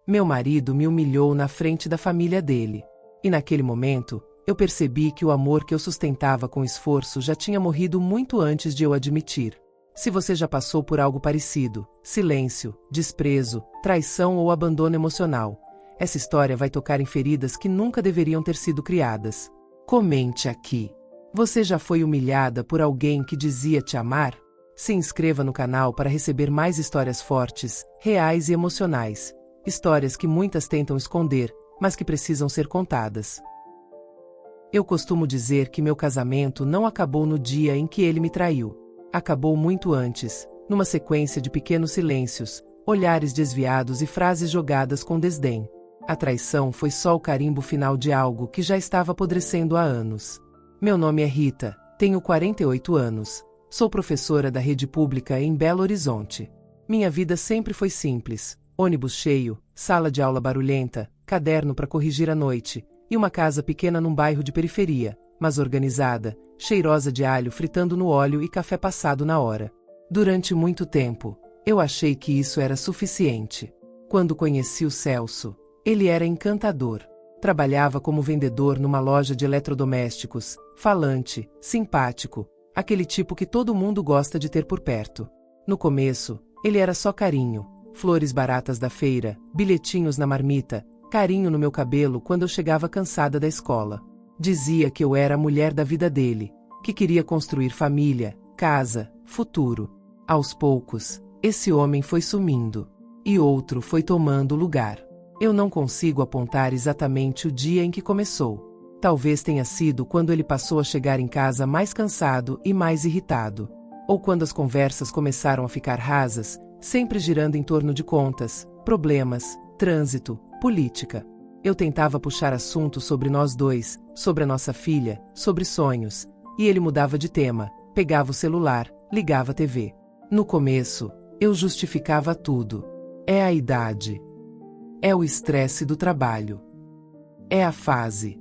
Meu marido me humilhou na frente da família dele. E naquele momento, eu percebi que o amor que eu sustentava com esforço já tinha morrido muito antes de eu admitir. Se você já passou por algo parecido, silêncio, desprezo, traição ou abandono emocional, essa história vai tocar em feridas que nunca deveriam ter sido criadas. Comente aqui. Você já foi humilhada por alguém que dizia te amar? Se inscreva no canal para receber mais histórias fortes, reais e emocionais. Histórias que muitas tentam esconder, mas que precisam ser contadas. Eu costumo dizer que meu casamento não acabou no dia em que ele me traiu. Acabou muito antes, numa sequência de pequenos silêncios, olhares desviados e frases jogadas com desdém. A traição foi só o carimbo final de algo que já estava apodrecendo há anos. Meu nome é Rita, tenho 48 anos, sou professora da rede pública em Belo Horizonte. Minha vida sempre foi simples: ônibus cheio, sala de aula barulhenta, caderno para corrigir à noite, e uma casa pequena num bairro de periferia, mas organizada, cheirosa de alho fritando no óleo e café passado na hora. Durante muito tempo, eu achei que isso era suficiente. Quando conheci o Celso, ele era encantador. Trabalhava como vendedor numa loja de eletrodomésticos, falante, simpático, aquele tipo que todo mundo gosta de ter por perto. No começo, ele era só carinho, flores baratas da feira, bilhetinhos na marmita, carinho no meu cabelo quando eu chegava cansada da escola. Dizia que eu era a mulher da vida dele, que queria construir família, casa, futuro. Aos poucos, esse homem foi sumindo, e outro foi tomando lugar. Eu não consigo apontar exatamente o dia em que começou. Talvez tenha sido quando ele passou a chegar em casa mais cansado e mais irritado. Ou quando as conversas começaram a ficar rasas, sempre girando em torno de contas, problemas, trânsito, política. Eu tentava puxar assuntos sobre nós dois, sobre a nossa filha, sobre sonhos, e ele mudava de tema, pegava o celular, ligava a TV. No começo, eu justificava tudo. É a idade. É o estresse do trabalho. É a fase.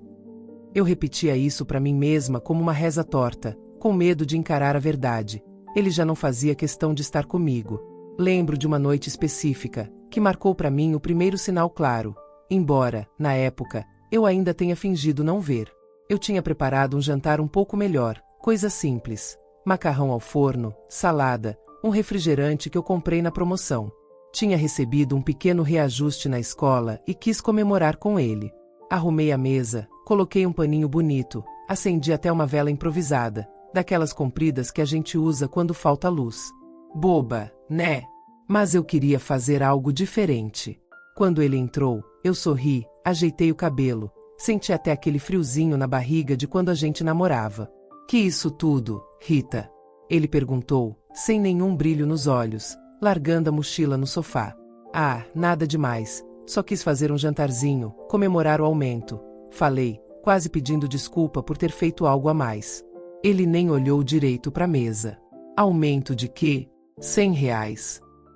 Eu repetia isso para mim mesma como uma reza torta, com medo de encarar a verdade. Ele já não fazia questão de estar comigo. Lembro de uma noite específica, que marcou para mim o primeiro sinal claro. Embora, na época, eu ainda tenha fingido não ver. Eu tinha preparado um jantar um pouco melhor, coisa simples. Macarrão ao forno, salada, um refrigerante que eu comprei na promoção. Tinha recebido um pequeno reajuste na escola e quis comemorar com ele. Arrumei a mesa, coloquei um paninho bonito, acendi até uma vela improvisada, daquelas compridas que a gente usa quando falta luz. Boba, né? Mas eu queria fazer algo diferente. Quando ele entrou, eu sorri, ajeitei o cabelo, senti até aquele friozinho na barriga de quando a gente namorava. Que isso tudo, Rita? Ele perguntou, sem nenhum brilho nos olhos, largando a mochila no sofá. Ah, nada demais, só quis fazer um jantarzinho, comemorar o aumento. Falei, quase pedindo desculpa por ter feito algo a mais. Ele nem olhou direito para a mesa. Aumento de quê? R$ 100.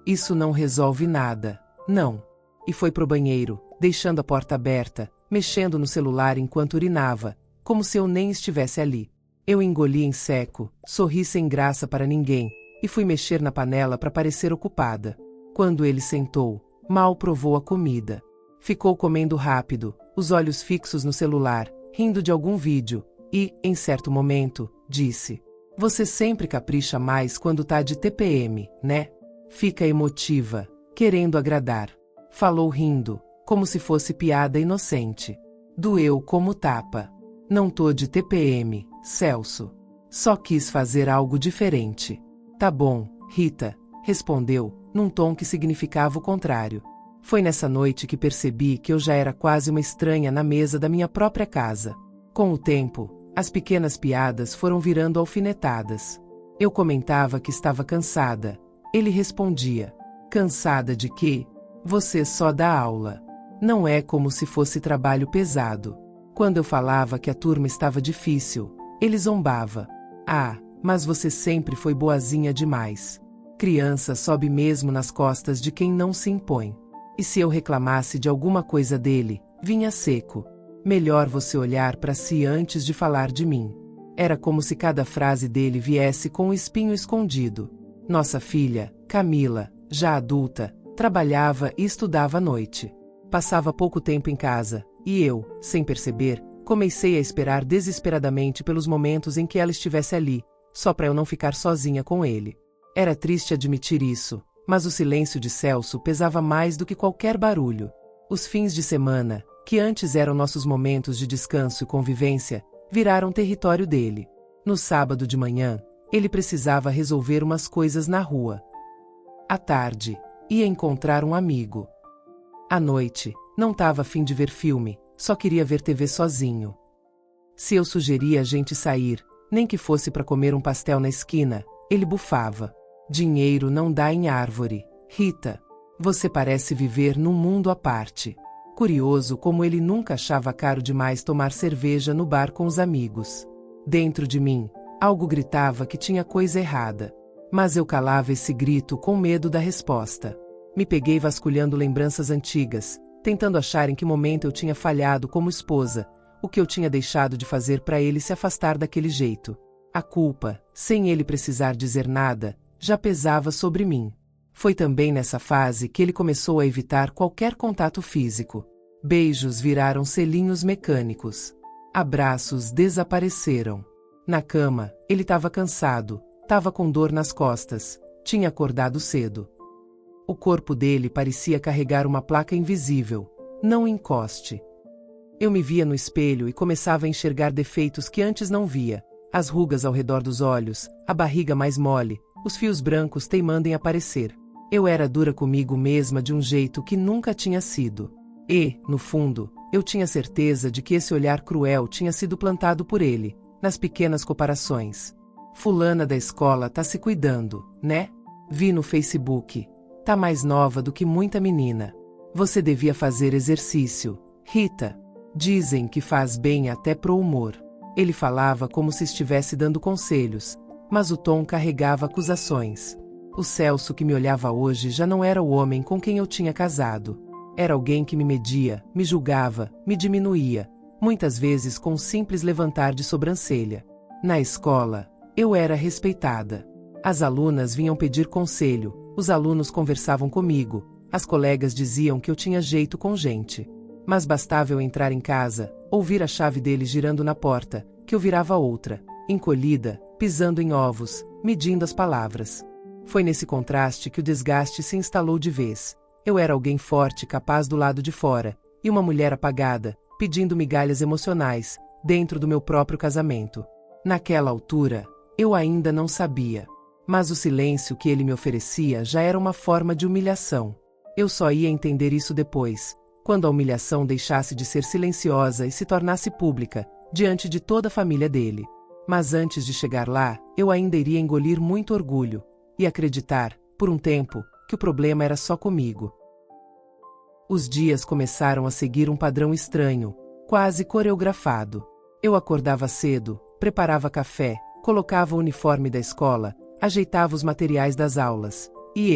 Isso não resolve nada, não. E foi pro banheiro, deixando a porta aberta, mexendo no celular enquanto urinava, como se eu nem estivesse ali. Eu engoli em seco, sorri sem graça para ninguém, e fui mexer na panela para parecer ocupada. Quando ele sentou, mal provou a comida. Ficou comendo rápido, os olhos fixos no celular, rindo de algum vídeo, e, em certo momento, disse: "Você sempre capricha mais quando tá de TPM, né? Fica emotiva, querendo agradar." Falou rindo, como se fosse piada inocente. Doeu como tapa. Não tô de TPM, Celso. Só quis fazer algo diferente. Tá bom, Rita, respondeu, num tom que significava o contrário. Foi nessa noite que percebi que eu já era quase uma estranha na mesa da minha própria casa. Com o tempo, as pequenas piadas foram virando alfinetadas. Eu comentava que estava cansada. Ele respondia: "Cansada de quê? Você só dá aula. Não é como se fosse trabalho pesado." Quando eu falava que a turma estava difícil, ele zombava: "Ah, mas você sempre foi boazinha demais. Criança sobe mesmo nas costas de quem não se impõe." E se eu reclamasse de alguma coisa dele, vinha seco: "Melhor você olhar para si antes de falar de mim." Era como se cada frase dele viesse com um espinho escondido. Nossa filha, Camila, já adulta, trabalhava e estudava à noite. Passava pouco tempo em casa, e eu, sem perceber, comecei a esperar desesperadamente pelos momentos em que ela estivesse ali, só para eu não ficar sozinha com ele. Era triste admitir isso, mas o silêncio de Celso pesava mais do que qualquer barulho. Os fins de semana, que antes eram nossos momentos de descanso e convivência, viraram território dele. No sábado de manhã, ele precisava resolver umas coisas na rua. À tarde, ia encontrar um amigo. À noite, não estava a fim de ver filme, só queria ver TV sozinho. Se eu sugeria a gente sair, nem que fosse para comer um pastel na esquina, ele bufava. Dinheiro não dá em árvore, Rita. Você parece viver num mundo à parte. Curioso como ele nunca achava caro demais tomar cerveja no bar com os amigos. Dentro de mim, algo gritava que tinha coisa errada. Mas eu calava esse grito com medo da resposta. Me peguei vasculhando lembranças antigas, tentando achar em que momento eu tinha falhado como esposa, o que eu tinha deixado de fazer para ele se afastar daquele jeito. A culpa, sem ele precisar dizer nada, já pesava sobre mim. Foi também nessa fase que ele começou a evitar qualquer contato físico. Beijos viraram selinhos mecânicos. Abraços desapareceram. Na cama, ele estava cansado, estava com dor nas costas, tinha acordado cedo. O corpo dele parecia carregar uma placa invisível: não encoste. Eu me via no espelho e começava a enxergar defeitos que antes não via: as rugas ao redor dos olhos, a barriga mais mole, os fios brancos teimando em aparecer. Eu era dura comigo mesma de um jeito que nunca tinha sido. E, no fundo, eu tinha certeza de que esse olhar cruel tinha sido plantado por ele, nas pequenas comparações. Fulana da escola tá se cuidando, né? Vi no Facebook. Tá mais nova do que muita menina. Você devia fazer exercício, Rita. Dizem que faz bem até pro humor. Ele falava como se estivesse dando conselhos, mas o tom carregava acusações. O Celso que me olhava hoje já não era o homem com quem eu tinha casado. Era alguém que me media, me julgava, me diminuía, muitas vezes com um simples levantar de sobrancelha. Na escola, eu era respeitada. As alunas vinham pedir conselho, os alunos conversavam comigo, as colegas diziam que eu tinha jeito com gente. Mas bastava eu entrar em casa, ouvir a chave dele girando na porta, que eu virava outra, encolhida, pisando em ovos, medindo as palavras. Foi nesse contraste que o desgaste se instalou de vez. Eu era alguém forte capaz do lado de fora, e uma mulher apagada, pedindo migalhas emocionais, dentro do meu próprio casamento. Naquela altura, eu ainda não sabia. Mas o silêncio que ele me oferecia já era uma forma de humilhação. Eu só ia entender isso depois, quando a humilhação deixasse de ser silenciosa e se tornasse pública, diante de toda a família dele. Mas antes de chegar lá, eu ainda iria engolir muito orgulho, e acreditar, por um tempo, que o problema era só comigo. Os dias começaram a seguir um padrão estranho, quase coreografado. Eu acordava cedo, preparava café, colocava o uniforme da escola, ajeitava os materiais das aulas, e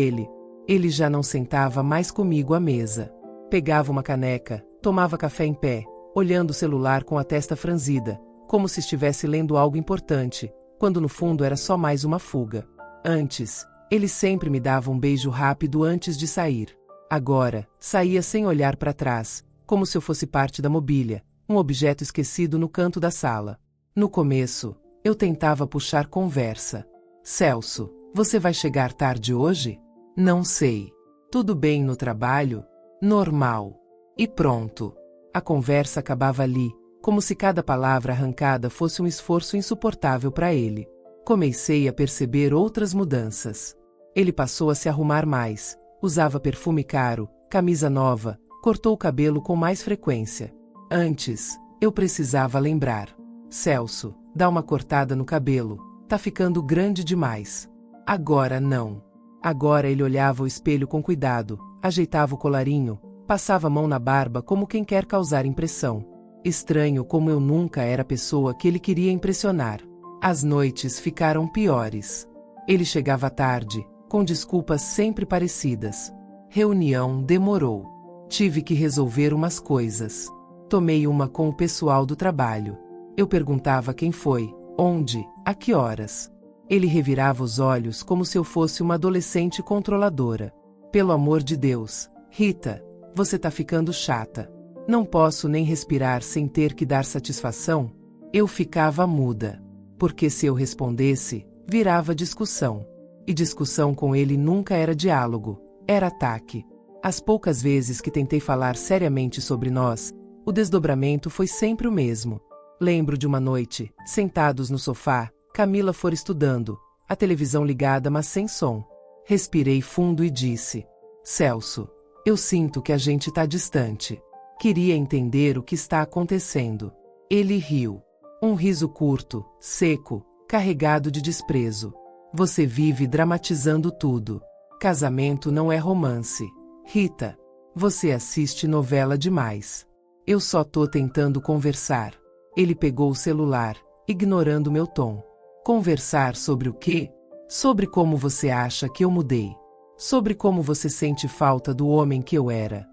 ele já não sentava mais comigo à mesa. Pegava uma caneca, tomava café em pé, olhando o celular com a testa franzida, como se estivesse lendo algo importante, quando no fundo era só mais uma fuga. Antes, ele sempre me dava um beijo rápido antes de sair. Agora, saía sem olhar para trás, como se eu fosse parte da mobília, um objeto esquecido no canto da sala. No começo, eu tentava puxar conversa. Celso, você vai chegar tarde hoje? Não sei. Tudo bem no trabalho? Normal. E pronto. A conversa acabava ali, como se cada palavra arrancada fosse um esforço insuportável para ele. Comecei a perceber outras mudanças. Ele passou a se arrumar mais, usava perfume caro, camisa nova, cortou o cabelo com mais frequência. Antes, eu precisava lembrar. Celso, dá uma cortada no cabelo, tá ficando grande demais. Agora não. Agora ele olhava o espelho com cuidado, ajeitava o colarinho, passava a mão na barba como quem quer causar impressão. Estranho como eu nunca era a pessoa que ele queria impressionar. As noites ficaram piores. Ele chegava tarde, com desculpas sempre parecidas. Reunião demorou. Tive que resolver umas coisas. Tomei uma com o pessoal do trabalho. Eu perguntava quem foi, onde, a que horas. Ele revirava os olhos como se eu fosse uma adolescente controladora. Pelo amor de Deus, Rita, você tá ficando chata. Não posso nem respirar sem ter que dar satisfação? Eu ficava muda. Porque se eu respondesse, virava discussão. E discussão com ele nunca era diálogo, era ataque. As poucas vezes que tentei falar seriamente sobre nós, o desdobramento foi sempre o mesmo. Lembro de uma noite, sentados no sofá, Camila fora estudando, a televisão ligada mas sem som. Respirei fundo e disse: Celso, eu sinto que a gente tá distante. Queria entender o que está acontecendo. Ele riu. Um riso curto, seco, carregado de desprezo. Você vive dramatizando tudo. Casamento não é romance. Rita, você assiste novela demais. Eu só tô tentando conversar. Ele pegou o celular, ignorando meu tom. Conversar sobre o quê? Sobre como você acha que eu mudei. Sobre como você sente falta do homem que eu era.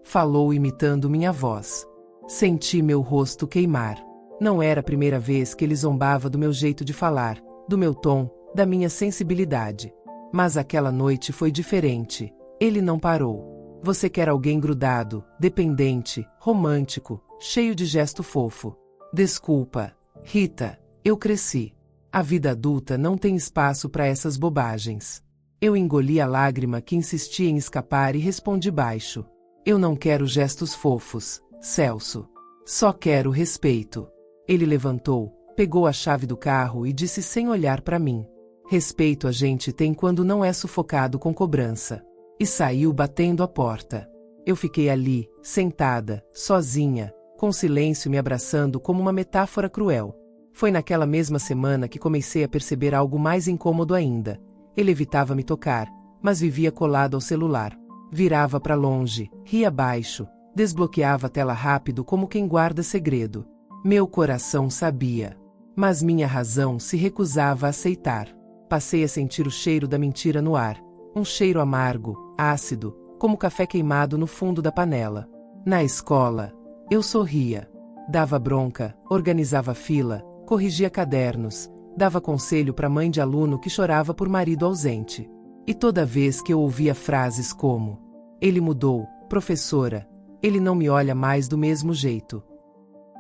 Falou imitando minha voz. Senti meu rosto queimar. Não era a primeira vez que ele zombava do meu jeito de falar, do meu tom, da minha sensibilidade. Mas aquela noite foi diferente. Ele não parou. Você quer alguém grudado, dependente, romântico, cheio de gesto fofo. Desculpa, Rita, eu cresci. A vida adulta não tem espaço para essas bobagens. Eu engoli a lágrima que insistia em escapar e respondi baixo. Eu não quero gestos fofos, Celso. Só quero respeito. Ele levantou, pegou a chave do carro e disse sem olhar para mim: Respeito a gente tem quando não é sufocado com cobrança. E saiu batendo a porta. Eu fiquei ali, sentada, sozinha, com silêncio me abraçando como uma metáfora cruel. Foi naquela mesma semana que comecei a perceber algo mais incômodo ainda. Ele evitava me tocar, mas vivia colado ao celular. Virava para longe, ria baixo, desbloqueava a tela rápido como quem guarda segredo. Meu coração sabia. Mas minha razão se recusava a aceitar. Passei a sentir o cheiro da mentira no ar. Um cheiro amargo, ácido, como café queimado no fundo da panela. Na escola, eu sorria. Dava bronca, organizava fila, corrigia cadernos, dava conselho para mãe de aluno que chorava por marido ausente. E toda vez que eu ouvia frases como: ele mudou, professora, ele não me olha mais do mesmo jeito,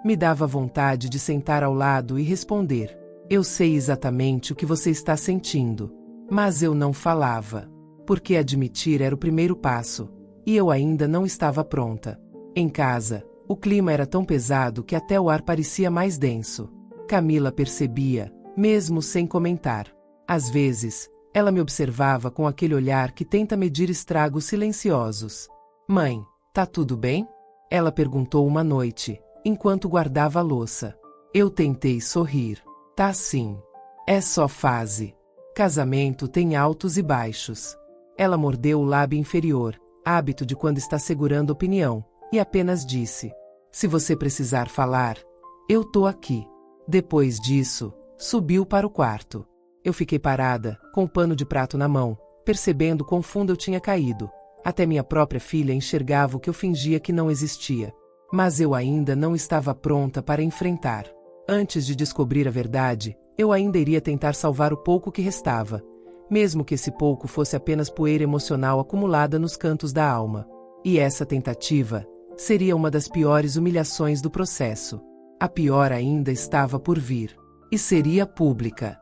me dava vontade de sentar ao lado e responder: eu sei exatamente o que você está sentindo. Mas eu não falava. Porque admitir era o primeiro passo, e eu ainda não estava pronta. Em casa, o clima era tão pesado que até o ar parecia mais denso. Camila percebia, mesmo sem comentar. Às vezes, ela me observava com aquele olhar que tenta medir estragos silenciosos. Mãe, tá tudo bem? Ela perguntou uma noite, enquanto guardava a louça. Eu tentei sorrir. Tá sim. É só fase. Casamento tem altos e baixos. Ela mordeu o lábio inferior, hábito de quando está segurando opinião, e apenas disse: se você precisar falar, eu tô aqui. Depois disso, subiu para o quarto. Eu fiquei parada, com o pano de prato na mão, percebendo quão fundo eu tinha caído. Até minha própria filha enxergava o que eu fingia que não existia. Mas eu ainda não estava pronta para enfrentar. Antes de descobrir a verdade, eu ainda iria tentar salvar o pouco que restava, mesmo que esse pouco fosse apenas poeira emocional acumulada nos cantos da alma. E essa tentativa seria uma das piores humilhações do processo. A pior ainda estava por vir. E seria pública.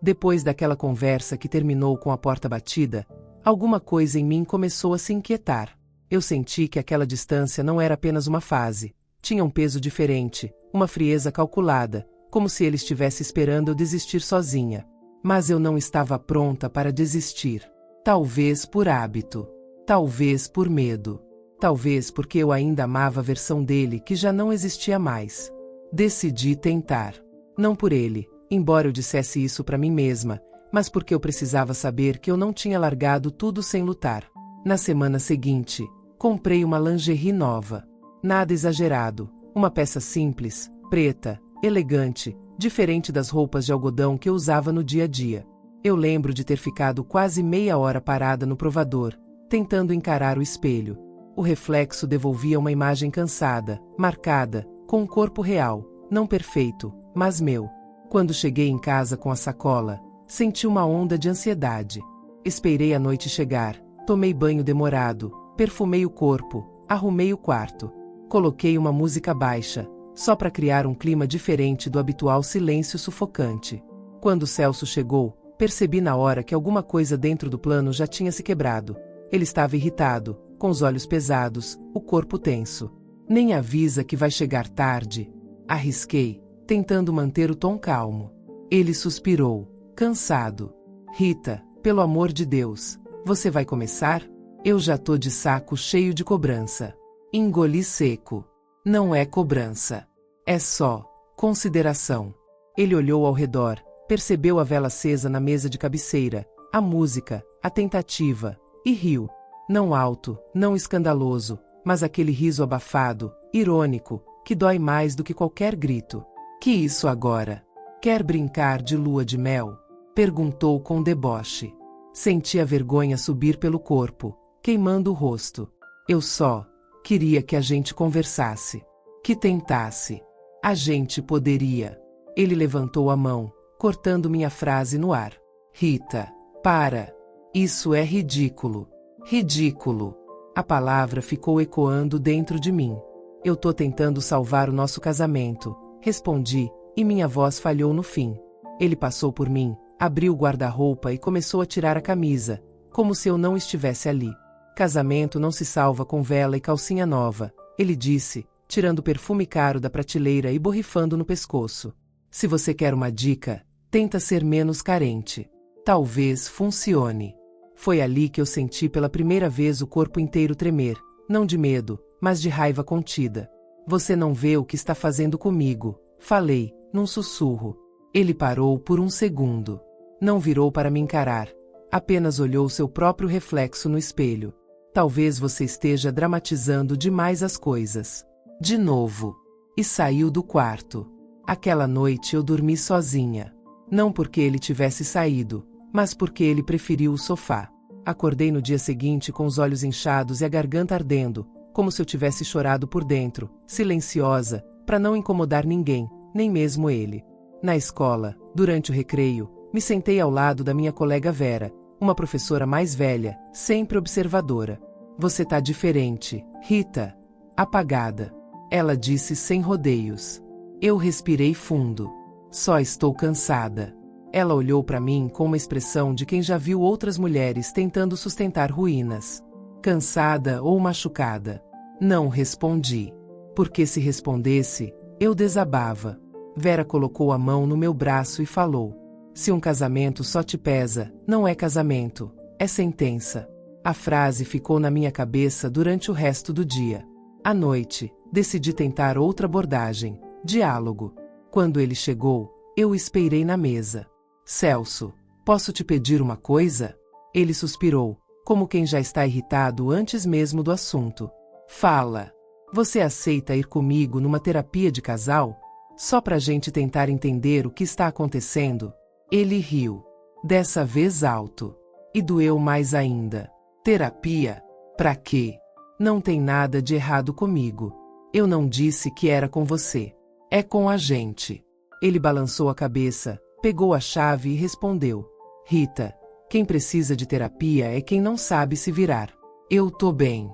Depois daquela conversa que terminou com a porta batida, alguma coisa em mim começou a se inquietar. Eu senti que aquela distância não era apenas uma fase. Tinha um peso diferente, uma frieza calculada, como se ele estivesse esperando eu desistir sozinha. Mas eu não estava pronta para desistir. Talvez por hábito. Talvez por medo. Talvez porque eu ainda amava a versão dele que já não existia mais. Decidi tentar. Não por ele, embora eu dissesse isso para mim mesma, mas porque eu precisava saber que eu não tinha largado tudo sem lutar. Na semana seguinte, comprei uma lingerie nova. Nada exagerado. Uma peça simples, preta, elegante, diferente das roupas de algodão que eu usava no dia a dia. Eu lembro de ter ficado quase meia hora parada no provador, tentando encarar o espelho. O reflexo devolvia uma imagem cansada, marcada, com um corpo real, não perfeito, mas meu. Quando cheguei em casa com a sacola, senti uma onda de ansiedade. Esperei a noite chegar, tomei banho demorado, Perfumei o corpo, arrumei o quarto. Coloquei uma música baixa, só para criar um clima diferente do habitual silêncio sufocante. Quando Celso chegou, percebi na hora que alguma coisa dentro do plano já tinha se quebrado. Ele estava irritado, com os olhos pesados, o corpo tenso. Nem avisa que vai chegar tarde. Arrisquei, tentando manter o tom calmo. Ele suspirou, cansado. Rita, pelo amor de Deus, você vai começar? Eu já tô de saco cheio de cobrança. Engoli seco. Não é cobrança. É só consideração. Ele olhou ao redor, percebeu a vela acesa na mesa de cabeceira, a música, a tentativa, e riu. Não alto, não escandaloso, mas aquele riso abafado, irônico, que dói mais do que qualquer grito. Que isso agora? Quer brincar de lua de mel? Perguntou com deboche. Senti a vergonha subir pelo corpo, queimando o rosto. Eu só queria que a gente conversasse. Que tentasse. A gente poderia. Ele levantou a mão, cortando minha frase no ar. Rita, para. Isso é ridículo. Ridículo. A palavra ficou ecoando dentro de mim. Eu tô tentando salvar o nosso casamento, respondi, e minha voz falhou no fim. Ele passou por mim, abriu o guarda-roupa e começou a tirar a camisa, como se eu não estivesse ali. Casamento não se salva com vela e calcinha nova, ele disse, tirando o perfume caro da prateleira e borrifando no pescoço. Se você quer uma dica, tenta ser menos carente. Talvez funcione. Foi ali que eu senti pela primeira vez o corpo inteiro tremer, não de medo, mas de raiva contida. Você não vê o que está fazendo comigo, falei, num sussurro. Ele parou por um segundo. Não virou para me encarar. Apenas olhou seu próprio reflexo no espelho. Talvez você esteja dramatizando demais as coisas. De novo. E saiu do quarto. Aquela noite eu dormi sozinha. Não porque ele tivesse saído, mas porque ele preferiu o sofá. Acordei no dia seguinte com os olhos inchados e a garganta ardendo, como se eu tivesse chorado por dentro, silenciosa, para não incomodar ninguém, nem mesmo ele. Na escola, durante o recreio, me sentei ao lado da minha colega Vera, uma professora mais velha, sempre observadora. Você tá diferente, Rita. Apagada. Ela disse sem rodeios. Eu respirei fundo. Só estou cansada. Ela olhou para mim com uma expressão de quem já viu outras mulheres tentando sustentar ruínas. Cansada ou machucada? Não respondi. Porque se respondesse, eu desabava. Vera colocou a mão no meu braço e falou. Se um casamento só te pesa, não é casamento, é sentença. A frase ficou na minha cabeça durante o resto do dia. À noite, decidi tentar outra abordagem, diálogo. Quando ele chegou, eu o esperei na mesa. Celso, posso te pedir uma coisa? Ele suspirou, como quem já está irritado antes mesmo do assunto. Fala. Você aceita ir comigo numa terapia de casal? Só pra gente tentar entender o que está acontecendo? Ele riu. Dessa vez alto. E doeu mais ainda. Terapia? Pra quê? Não tem nada de errado comigo. Eu não disse que era com você. É com a gente. Ele balançou a cabeça, pegou a chave e respondeu. Rita, quem precisa de terapia é quem não sabe se virar. Eu tô bem.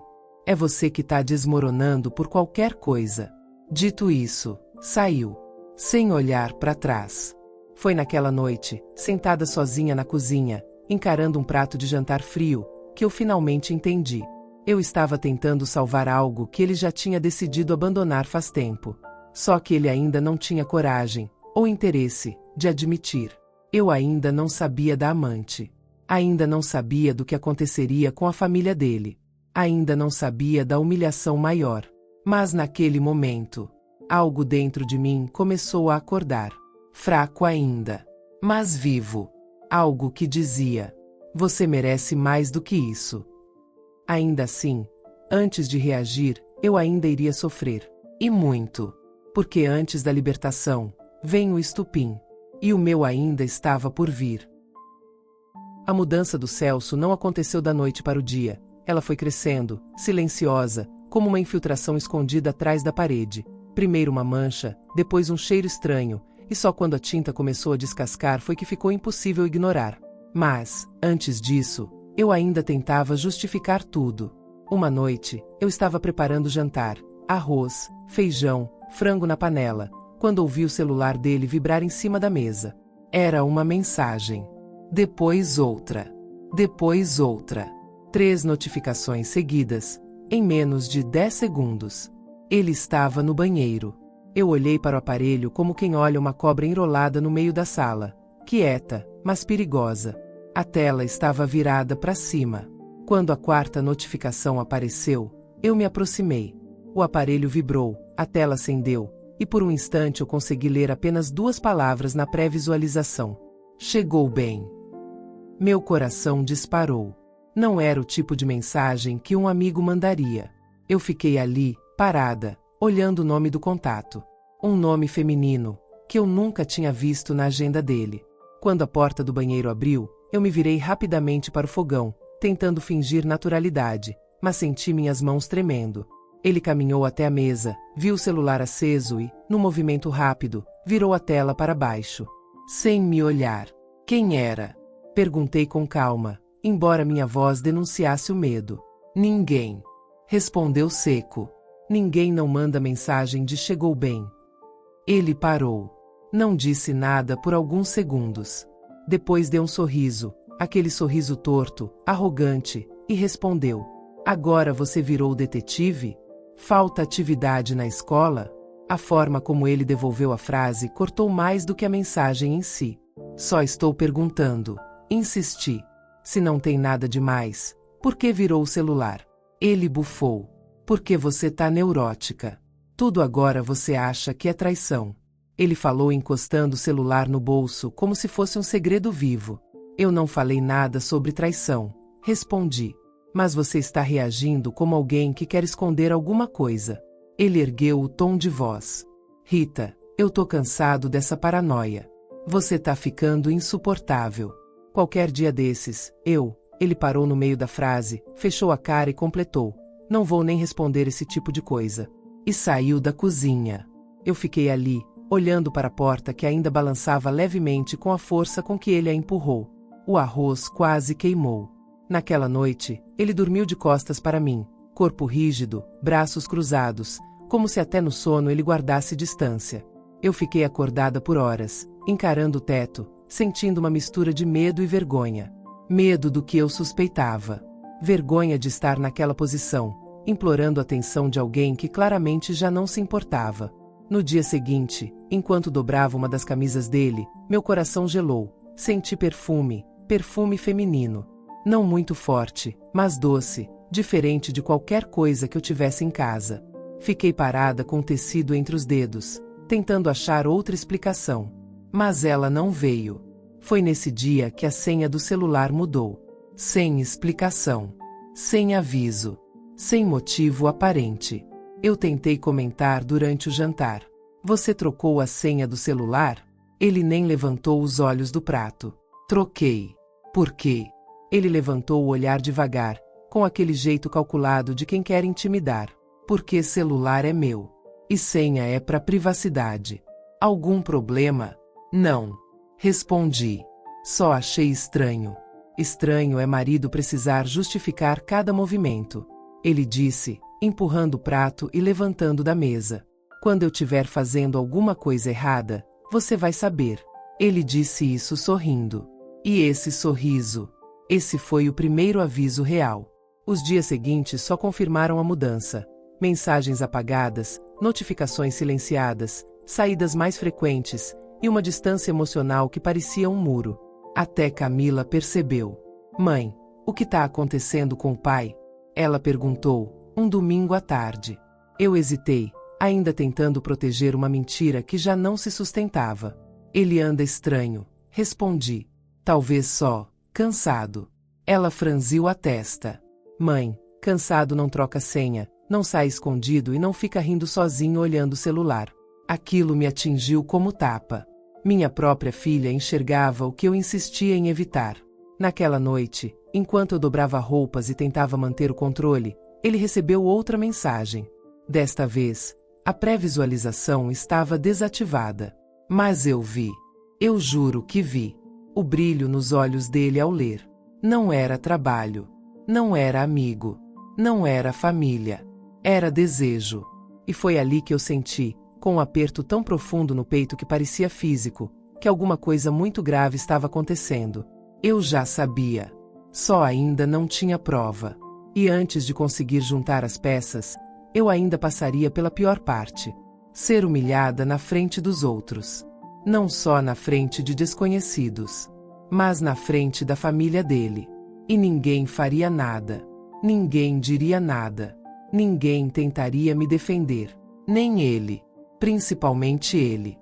É você que tá desmoronando por qualquer coisa. Dito isso, saiu. Sem olhar para trás. Foi naquela noite, sentada sozinha na cozinha, encarando um prato de jantar frio, que eu finalmente entendi. Eu estava tentando salvar algo que ele já tinha decidido abandonar faz tempo. Só que ele ainda não tinha coragem, ou interesse, de admitir. Eu ainda não sabia da amante. Ainda não sabia do que aconteceria com a família dele. Ainda não sabia da humilhação maior. Mas naquele momento, algo dentro de mim começou a acordar. Fraco ainda, mas vivo. Algo que dizia: você merece mais do que isso. Ainda assim, antes de reagir, eu ainda iria sofrer. E muito. Porque antes da libertação, vem o estupim. E o meu ainda estava por vir. A mudança do Celso não aconteceu da noite para o dia. Ela foi crescendo, silenciosa, como uma infiltração escondida atrás da parede. Primeiro uma mancha, depois um cheiro estranho, e só quando a tinta começou a descascar foi que ficou impossível ignorar. Mas, antes disso, eu ainda tentava justificar tudo. Uma noite, eu estava preparando jantar, arroz, feijão, frango na panela, quando ouvi o celular dele vibrar em cima da mesa. Era uma mensagem. Depois outra. Depois outra. 3 notificações seguidas, em menos de 10 segundos. Ele estava no banheiro. Eu olhei para o aparelho como quem olha uma cobra enrolada no meio da sala, quieta, mas perigosa. A tela estava virada para cima. Quando a 4ª notificação apareceu, eu me aproximei. O aparelho vibrou, a tela acendeu, e por um instante eu consegui ler apenas 2 palavras na pré-visualização. Chegou bem. Meu coração disparou. Não era o tipo de mensagem que um amigo mandaria. Eu fiquei ali, parada, olhando o nome do contato. Um nome feminino, que eu nunca tinha visto na agenda dele. Quando a porta do banheiro abriu, eu me virei rapidamente para o fogão, tentando fingir naturalidade, mas senti minhas mãos tremendo. Ele caminhou até a mesa, viu o celular aceso e, num movimento rápido, virou a tela para baixo. Sem me olhar. Quem era? Perguntei com calma, embora minha voz denunciasse o medo. Ninguém. Respondeu seco. Ninguém não manda mensagem de chegou bem. Ele parou. Não disse nada por alguns segundos. Depois deu um sorriso, aquele sorriso torto, arrogante, e respondeu. Agora você virou detetive? Falta atividade na escola? A forma como ele devolveu a frase cortou mais do que a mensagem em si. Só estou perguntando. Insisti. Se não tem nada demais, por que virou o celular? Ele bufou. Porque você tá neurótica. Tudo agora você acha que é traição. Ele falou encostando o celular no bolso como se fosse um segredo vivo. Eu não falei nada sobre traição. Respondi. Mas você está reagindo como alguém que quer esconder alguma coisa. Ele ergueu o tom de voz. Rita, eu tô cansado dessa paranoia. Você tá ficando insuportável. Qualquer dia desses, Ele parou no meio da frase, fechou a cara e completou. Não vou nem responder esse tipo de coisa. E saiu da cozinha. Eu fiquei ali, olhando para a porta que ainda balançava levemente com a força com que ele a empurrou. O arroz quase queimou. Naquela noite, ele dormiu de costas para mim, corpo rígido, braços cruzados, como se até no sono ele guardasse distância. Eu fiquei acordada por horas, encarando o teto, sentindo uma mistura de medo e vergonha. Medo do que eu suspeitava. Vergonha de estar naquela posição, implorando a atenção de alguém que claramente já não se importava. No dia seguinte, enquanto dobrava uma das camisas dele, meu coração gelou. Senti perfume feminino. Não muito forte, mas doce, diferente de qualquer coisa que eu tivesse em casa. Fiquei parada com o tecido entre os dedos, tentando achar outra explicação. Mas ela não veio. Foi nesse dia que a senha do celular mudou. Sem explicação. Sem aviso. Sem motivo aparente. Eu tentei comentar durante o jantar. Você trocou a senha do celular? Ele nem levantou os olhos do prato. Troquei. Por quê? Ele levantou o olhar devagar, com aquele jeito calculado de quem quer intimidar. Porque celular é meu. E senha é para privacidade. Algum problema? Não. Respondi. Só achei estranho. Estranho é marido precisar justificar cada movimento. Ele disse, empurrando o prato e levantando da mesa. Quando eu estiver fazendo alguma coisa errada, você vai saber. Ele disse isso sorrindo. E esse sorriso? Esse foi o primeiro aviso real. Os dias seguintes só confirmaram a mudança. Mensagens apagadas, notificações silenciadas, saídas mais frequentes, e uma distância emocional que parecia um muro. Até Camila percebeu. Mãe, o que está acontecendo com o pai? Ela perguntou, um domingo à tarde. Eu hesitei, ainda tentando proteger uma mentira que já não se sustentava. Ele anda estranho, respondi. Talvez só, cansado. Ela franziu a testa. Mãe, cansado não troca senha, não sai escondido e não fica rindo sozinho olhando o celular. Aquilo me atingiu como tapa. Minha própria filha enxergava o que eu insistia em evitar. Naquela noite, enquanto eu dobrava roupas e tentava manter o controle, ele recebeu outra mensagem. Desta vez, a pré-visualização estava desativada. Mas eu vi. Eu juro que vi. O brilho nos olhos dele ao ler. Não era trabalho. Não era amigo. Não era família. Era desejo. E foi ali que eu senti, com um aperto tão profundo no peito que parecia físico, que alguma coisa muito grave estava acontecendo. Eu já sabia. Só ainda não tinha prova. E antes de conseguir juntar as peças, eu ainda passaria pela pior parte. Ser humilhada na frente dos outros. Não só na frente de desconhecidos, mas na frente da família dele. E ninguém faria nada. Ninguém diria nada. Ninguém tentaria me defender. Nem ele. Principalmente ele.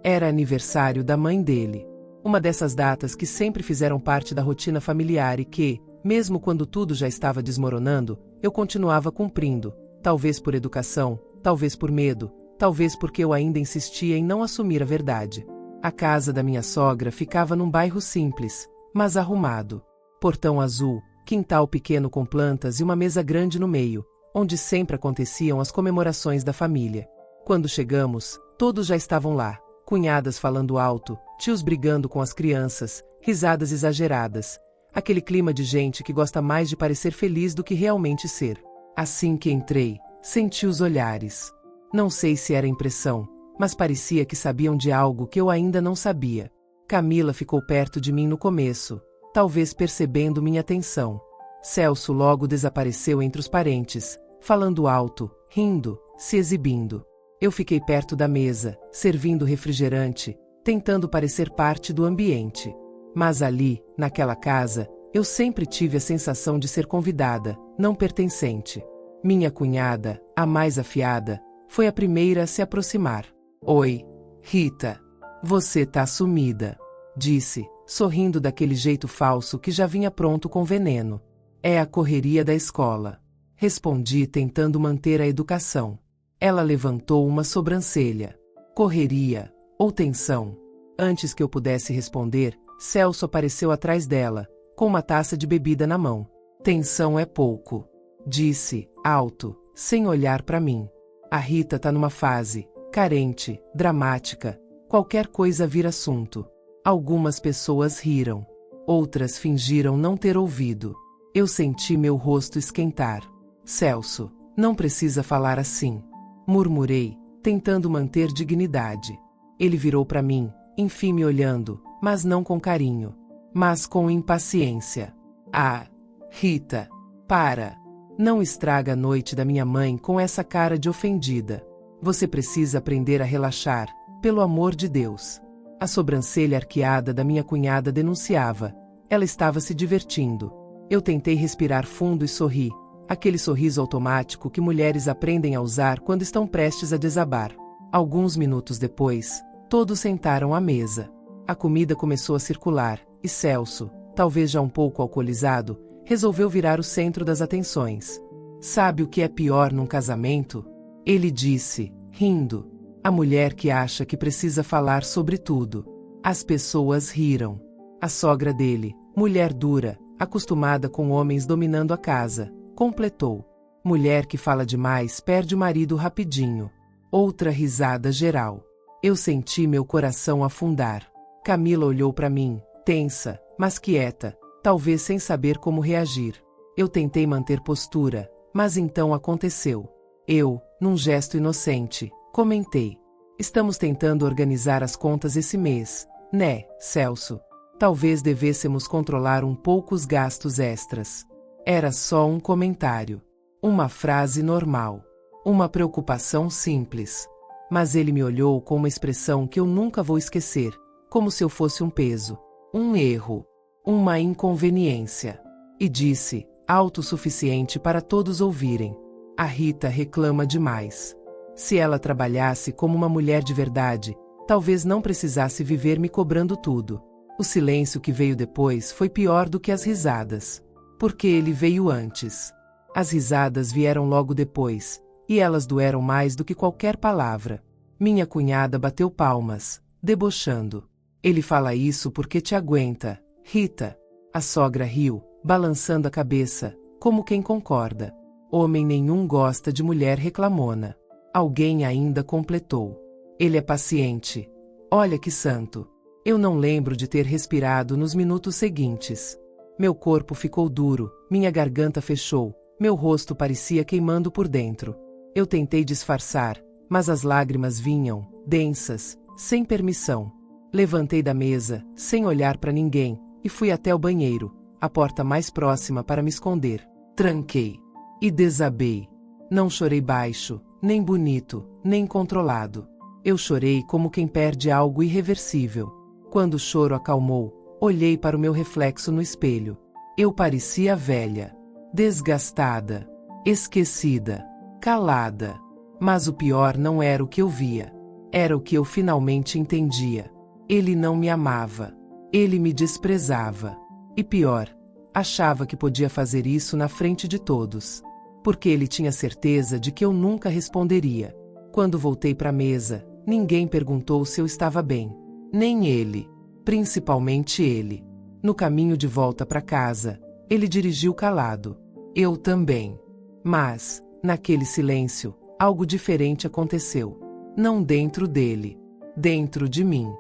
Era aniversário da mãe dele. Uma dessas datas que sempre fizeram parte da rotina familiar e que, mesmo quando tudo já estava desmoronando, eu continuava cumprindo, talvez por educação, talvez por medo, talvez porque eu ainda insistia em não assumir a verdade. A casa da minha sogra ficava num bairro simples, mas arrumado. Portão azul, quintal pequeno com plantas e uma mesa grande no meio, onde sempre aconteciam as comemorações da família. Quando chegamos, todos já estavam lá, cunhadas falando alto, tios brigando com as crianças, risadas exageradas. Aquele clima de gente que gosta mais de parecer feliz do que realmente ser. Assim que entrei, senti os olhares. Não sei se era impressão, mas parecia que sabiam de algo que eu ainda não sabia. Camila ficou perto de mim no começo, talvez percebendo minha atenção. Celso logo desapareceu entre os parentes, falando alto, rindo, se exibindo. Eu fiquei perto da mesa, servindo refrigerante, tentando parecer parte do ambiente. Mas ali, naquela casa, eu sempre tive a sensação de ser convidada, não pertencente. Minha cunhada, a mais afiada, foi a primeira a se aproximar. Oi, Rita. Você tá sumida, disse, sorrindo daquele jeito falso que já vinha pronto com veneno. É a correria da escola. Respondi tentando manter a educação. Ela levantou uma sobrancelha. Correria, ou tensão? Antes que eu pudesse responder, Celso apareceu atrás dela, com uma taça de bebida na mão. Tensão é pouco, disse, alto, sem olhar para mim. A Rita tá numa fase, carente, dramática, qualquer coisa vira assunto. Algumas pessoas riram. Outras fingiram não ter ouvido. Eu senti meu rosto esquentar. Celso, não precisa falar assim. Murmurei, tentando manter dignidade. Ele virou para mim, enfim me olhando, mas não com carinho, mas com impaciência. Ah, Rita, para. Não estraga a noite da minha mãe com essa cara de ofendida. Você precisa aprender a relaxar, pelo amor de Deus. A sobrancelha arqueada da minha cunhada denunciava. Ela estava se divertindo. Eu tentei respirar fundo e sorri. Aquele sorriso automático que mulheres aprendem a usar quando estão prestes a desabar. Alguns minutos depois, todos sentaram à mesa. A comida começou a circular, e Celso, talvez já um pouco alcoolizado, resolveu virar o centro das atenções. Sabe o que é pior num casamento? Ele disse, rindo. A mulher que acha que precisa falar sobre tudo. As pessoas riram. A sogra dele, mulher dura, acostumada com homens dominando a casa, completou. Mulher que fala demais perde o marido rapidinho. Outra risada geral. Eu senti meu coração afundar. Camila olhou para mim, tensa, mas quieta, talvez sem saber como reagir. Eu tentei manter postura, mas então aconteceu. Eu, num gesto inocente, comentei. Estamos tentando organizar as contas esse mês, né, Celso? Talvez devêssemos controlar um pouco os gastos extras. Era só um comentário. Uma frase normal. Uma preocupação simples. Mas ele me olhou com uma expressão que eu nunca vou esquecer, como se eu fosse um peso, um erro, uma inconveniência. E disse, alto o suficiente para todos ouvirem. A Rita reclama demais. Se ela trabalhasse como uma mulher de verdade, talvez não precisasse viver me cobrando tudo. O silêncio que veio depois foi pior do que as risadas. Porque ele veio antes. As risadas vieram logo depois, e elas doeram mais do que qualquer palavra. Minha cunhada bateu palmas, debochando. Ele fala isso porque te aguenta, Rita. A sogra riu, balançando a cabeça, como quem concorda. Homem nenhum gosta de mulher reclamona. Alguém ainda completou. Ele é paciente. Olha que santo. Eu não lembro de ter respirado nos minutos seguintes. Meu corpo ficou duro, minha garganta fechou, Meu rosto parecia queimando por dentro. Eu tentei disfarçar, mas as lágrimas vinham, densas, sem permissão. Levantei da mesa, sem olhar para ninguém, e fui até o banheiro, a porta mais próxima para me esconder. Tranquei. E desabei. Não chorei baixo, nem bonito, nem controlado. Eu chorei como quem perde algo irreversível. Quando o choro acalmou, olhei para o meu reflexo no espelho. Eu parecia velha, desgastada, esquecida, calada. Mas o pior não era o que eu via. Era o que eu finalmente entendia. Ele não me amava. Ele me desprezava. E pior, achava que podia fazer isso na frente de todos. Porque ele tinha certeza de que eu nunca responderia. Quando voltei para a mesa, ninguém perguntou se eu estava bem. Nem ele. Principalmente ele. No caminho de volta para casa, ele dirigiu calado. Eu também. Mas, naquele silêncio, algo diferente aconteceu. Não dentro dele. Dentro de mim.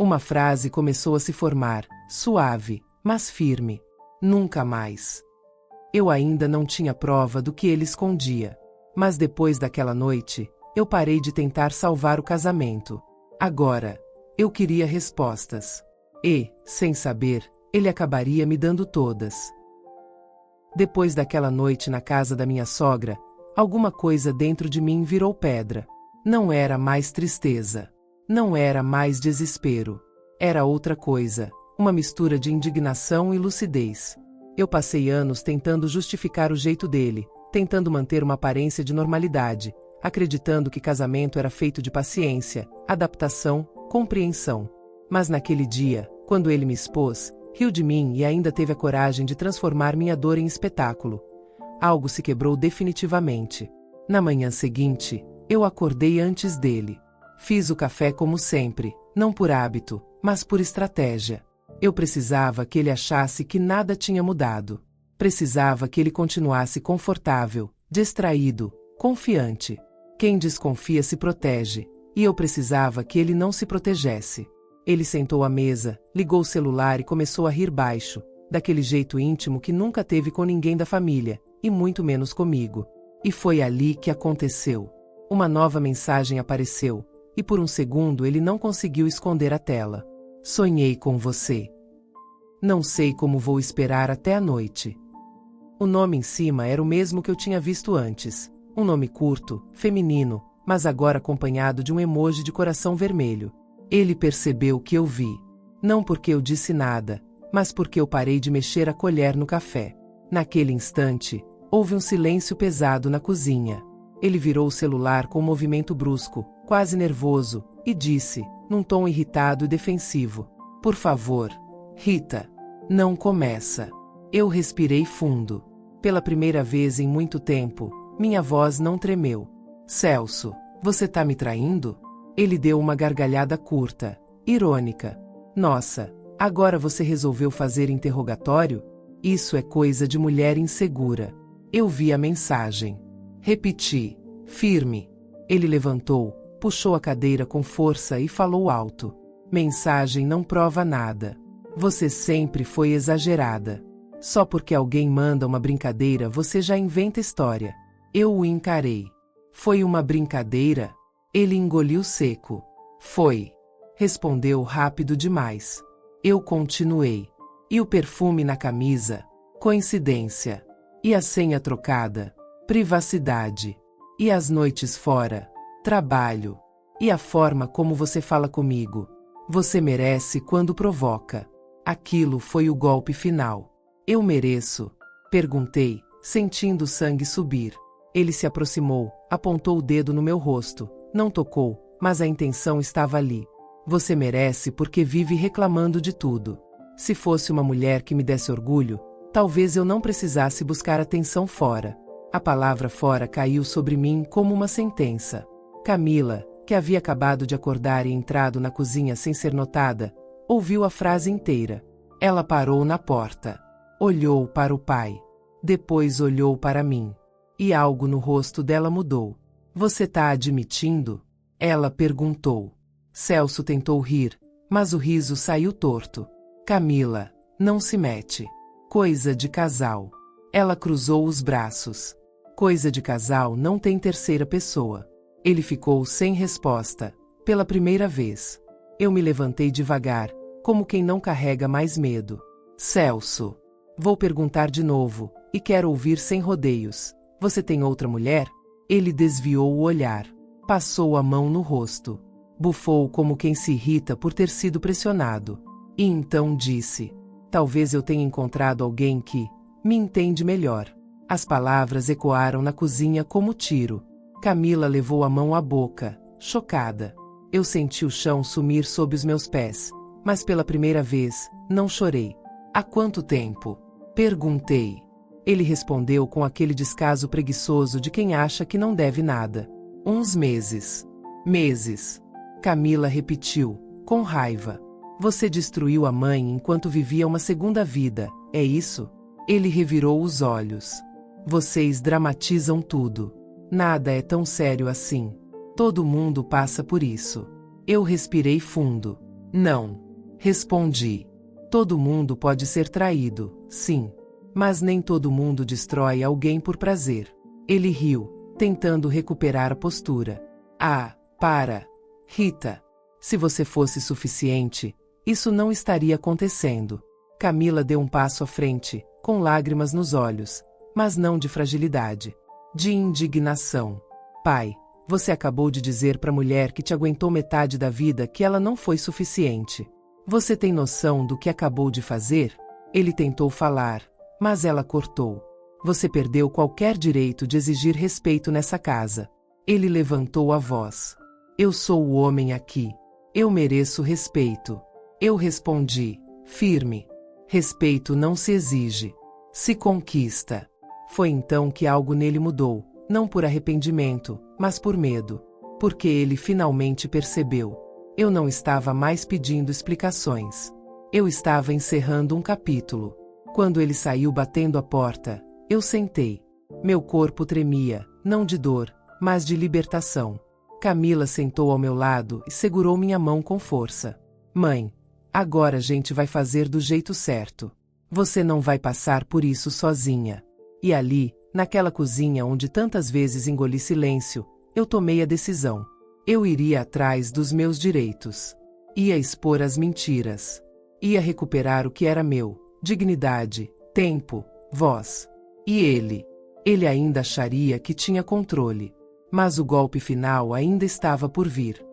Uma frase começou a se formar, suave, mas firme. Nunca mais. Eu ainda não tinha prova do que ele escondia. Mas depois daquela noite, eu parei de tentar salvar o casamento. Agora, eu queria respostas. E, sem saber, ele acabaria me dando todas. Depois daquela noite na casa da minha sogra, alguma coisa dentro de mim virou pedra. Não era mais tristeza. Não era mais desespero. Era outra coisa, uma mistura de indignação e lucidez. Eu passei anos tentando justificar o jeito dele, tentando manter uma aparência de normalidade, acreditando que casamento era feito de paciência, adaptação, compreensão. Mas naquele dia, quando ele me expôs, riu de mim e ainda teve a coragem de transformar minha dor em espetáculo. Algo se quebrou definitivamente. Na manhã seguinte, eu acordei antes dele. Fiz o café como sempre, não por hábito, mas por estratégia. Eu precisava que ele achasse que nada tinha mudado. Precisava que ele continuasse confortável, distraído, confiante. Quem desconfia se protege, e eu precisava que ele não se protegesse. Ele sentou à mesa, ligou o celular e começou a rir baixo, daquele jeito íntimo que nunca teve com ninguém da família, e muito menos comigo. E foi ali que aconteceu. Uma nova mensagem apareceu, e por um segundo ele não conseguiu esconder a tela. Sonhei com você. Não sei como vou esperar até a noite. O nome em cima era o mesmo que eu tinha visto antes. Um nome curto, feminino, mas agora acompanhado de um emoji de coração vermelho. Ele percebeu que eu vi. Não porque eu disse nada, mas porque eu parei de mexer a colher no café. Naquele instante, houve um silêncio pesado na cozinha. Ele virou o celular com um movimento brusco, quase nervoso, e disse, num tom irritado e defensivo: "Por favor, Rita, não começa." Eu respirei fundo. Pela primeira vez em muito tempo, minha voz não tremeu. "Celso, você tá me traindo?" Ele deu uma gargalhada curta, irônica. "Nossa, agora você resolveu fazer interrogatório? Isso é coisa de mulher insegura." Eu vi a mensagem. Repeti, firme. Ele levantou, puxou a cadeira com força e falou alto: "Mensagem não prova nada. Você sempre foi exagerada. Só porque alguém manda uma brincadeira você já inventa história." Eu o encarei. "Foi uma brincadeira?" Ele engoliu seco. "Foi." Respondeu rápido demais. Eu continuei. "E o perfume na camisa? Coincidência. E a senha trocada? Privacidade. E as noites fora? Trabalho. E a forma como você fala comigo? Você merece quando provoca." Aquilo foi o golpe final. "Eu mereço?" Perguntei, sentindo o sangue subir. Ele se aproximou, apontou o dedo no meu rosto. Não tocou, mas a intenção estava ali. "Você merece porque vive reclamando de tudo. Se fosse uma mulher que me desse orgulho, talvez eu não precisasse buscar atenção fora." A palavra fora caiu sobre mim como uma sentença. Camila, que havia acabado de acordar e entrado na cozinha sem ser notada, ouviu a frase inteira. Ela parou na porta. Olhou para o pai. Depois olhou para mim. E algo no rosto dela mudou. "Você tá admitindo?" Ela perguntou. Celso tentou rir, mas o riso saiu torto. "Camila, não se mete. Coisa de casal." Ela cruzou os braços. Coisa de casal não tem terceira pessoa. Ele ficou sem resposta, pela primeira vez. Eu me levantei devagar, como quem não carrega mais medo. Celso. Vou perguntar de novo, e quero ouvir sem rodeios. Você tem outra mulher? Ele desviou o olhar. Passou a mão no rosto. Bufou como quem se irrita por ter sido pressionado. E então disse: talvez eu tenha encontrado alguém que me entende melhor. As palavras ecoaram na cozinha como tiro. Camila levou a mão à boca, chocada. Eu senti o chão sumir sob os meus pés, mas pela primeira vez, não chorei. Há quanto tempo? Perguntei. Ele respondeu com aquele descaso preguiçoso de quem acha que não deve nada. Uns meses. Meses. Camila repetiu, com raiva. Você destruiu a mãe enquanto vivia uma segunda vida, é isso? Ele revirou os olhos. Vocês dramatizam tudo. Nada é tão sério assim. Todo mundo passa por isso. Eu respirei fundo. Não. Respondi. Todo mundo pode ser traído, sim. Mas nem todo mundo destrói alguém por prazer. Ele riu, tentando recuperar a postura. Ah, para. Rita. Se você fosse suficiente, isso não estaria acontecendo. Camila deu um passo à frente, com lágrimas nos olhos, mas não de fragilidade. De indignação. Pai, você acabou de dizer para a mulher que te aguentou metade da vida que ela não foi suficiente. Você tem noção do que acabou de fazer? Ele tentou falar, mas ela cortou. Você perdeu qualquer direito de exigir respeito nessa casa. Ele levantou a voz. Eu sou o homem aqui. Eu mereço respeito. Eu respondi, firme. Respeito não se exige. Se conquista. Foi então que algo nele mudou, não por arrependimento, mas por medo. Porque ele finalmente percebeu. Eu não estava mais pedindo explicações. Eu estava encerrando um capítulo. Quando ele saiu batendo a porta, eu sentei. Meu corpo tremia, não de dor, mas de libertação. Camila sentou ao meu lado e segurou minha mão com força. Mãe, agora a gente vai fazer do jeito certo. Você não vai passar por isso sozinha. E ali, naquela cozinha onde tantas vezes engoli silêncio, eu tomei a decisão. Eu iria atrás dos meus direitos. Ia expor as mentiras. Ia recuperar o que era meu, dignidade, tempo, voz. E ele ainda acharia que tinha controle. Mas o golpe final ainda estava por vir.